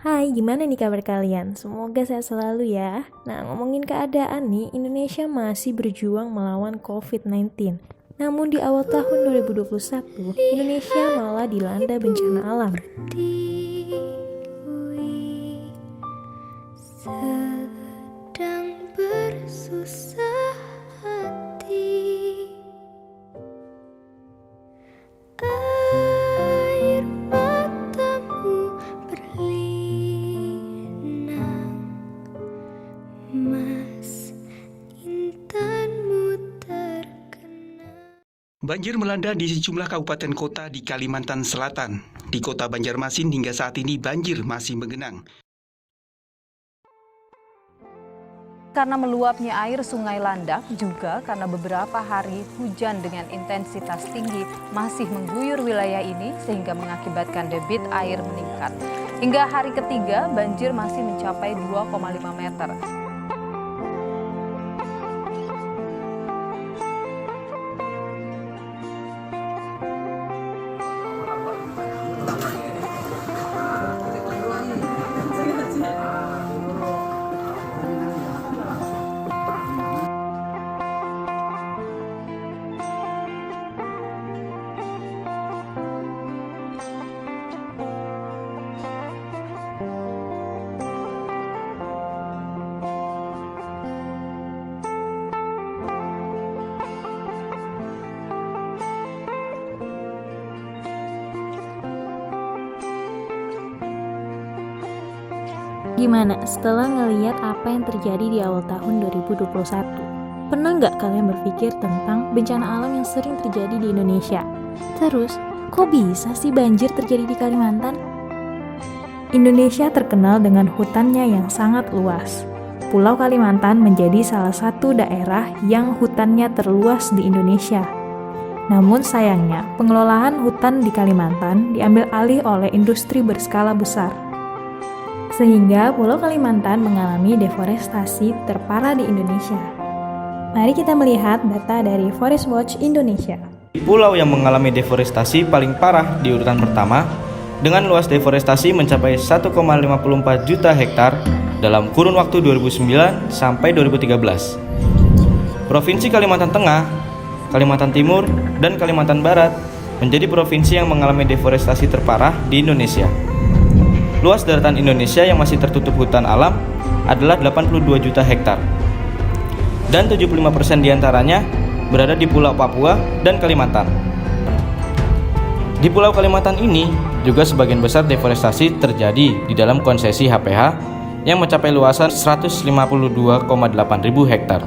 Hai, gimana nih kabar kalian? Semoga sehat selalu ya. Nah, ngomongin keadaan nih, Indonesia masih berjuang melawan COVID-19. Namun di awal tahun 2021, Indonesia malah dilanda bencana alam. Sedang bersusah hati, air matamu berlinang, mas intanmu terkenang. Banjir melanda di sejumlah kabupaten kota di Kalimantan Selatan. Di kota Banjarmasin hingga saat ini banjir masih menggenang. Karena meluapnya air Sungai Landak, juga karena beberapa hari hujan dengan intensitas tinggi masih mengguyur wilayah ini sehingga mengakibatkan debit air meningkat. Hingga hari ketiga, banjir masih mencapai 2,5 meter. Gimana setelah ngeliat apa yang terjadi di awal tahun 2021? Pernah nggak kalian berpikir tentang bencana alam yang sering terjadi di Indonesia? Terus, kok bisa sih banjir terjadi di Kalimantan? Indonesia terkenal dengan hutannya yang sangat luas. Pulau Kalimantan menjadi salah satu daerah yang hutannya terluas di Indonesia. Namun sayangnya, pengelolaan hutan di Kalimantan diambil alih oleh industri berskala besar. Sehingga Pulau Kalimantan mengalami deforestasi terparah di Indonesia. Mari kita melihat data dari Forest Watch Indonesia. Pulau yang mengalami deforestasi paling parah di urutan pertama, dengan luas deforestasi mencapai 1,54 juta hektar dalam kurun waktu 2009 sampai 2013. Provinsi Kalimantan Tengah, Kalimantan Timur, dan Kalimantan Barat menjadi provinsi yang mengalami deforestasi terparah di Indonesia. Luas daratan Indonesia yang masih tertutup hutan alam adalah 82 juta hektar. Dan 75% diantaranya berada di Pulau Papua dan Kalimantan. Di Pulau Kalimantan ini juga sebagian besar deforestasi terjadi di dalam konsesi HPH yang mencapai luasan 152,8 ribu hektar.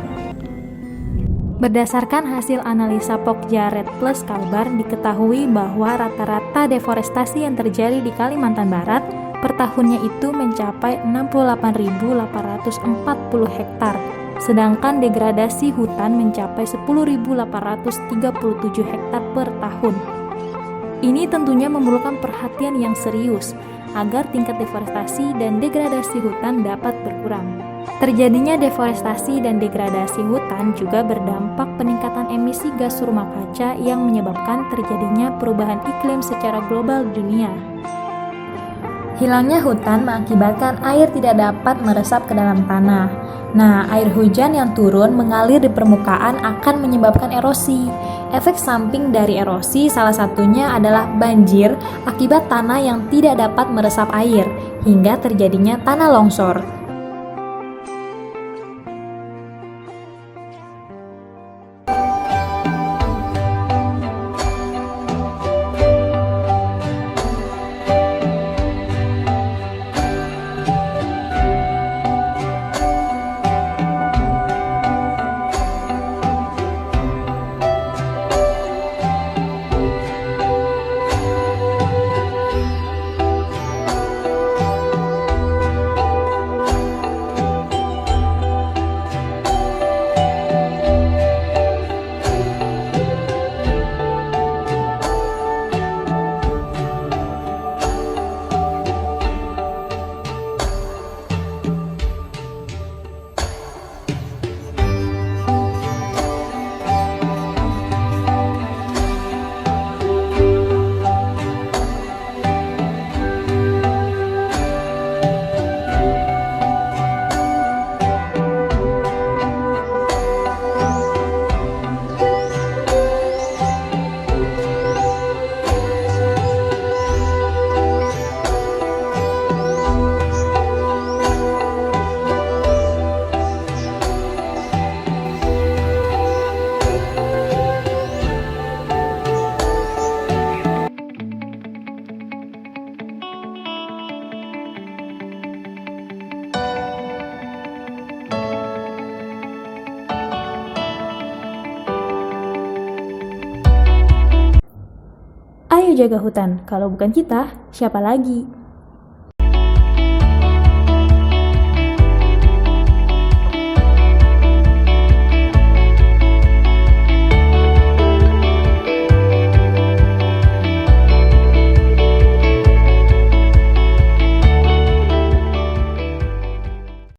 Berdasarkan hasil analisa Pokja Red Plus Kalbar, diketahui bahwa rata-rata deforestasi yang terjadi di Kalimantan Barat per tahunnya itu mencapai 68.840 hektar, sedangkan degradasi hutan mencapai 10.837 hektar per tahun. Ini tentunya memerlukan perhatian yang serius agar tingkat deforestasi dan degradasi hutan dapat berkurang. Terjadinya deforestasi dan degradasi hutan juga berdampak peningkatan emisi gas rumah kaca yang menyebabkan terjadinya perubahan iklim secara global di dunia. Hilangnya hutan mengakibatkan air tidak dapat meresap ke dalam tanah. Nah, air hujan yang turun mengalir di permukaan akan menyebabkan erosi. Efek samping dari erosi salah satunya adalah banjir akibat tanah yang tidak dapat meresap air, hingga terjadinya tanah longsor. Ayo jaga hutan, kalau bukan kita, siapa lagi?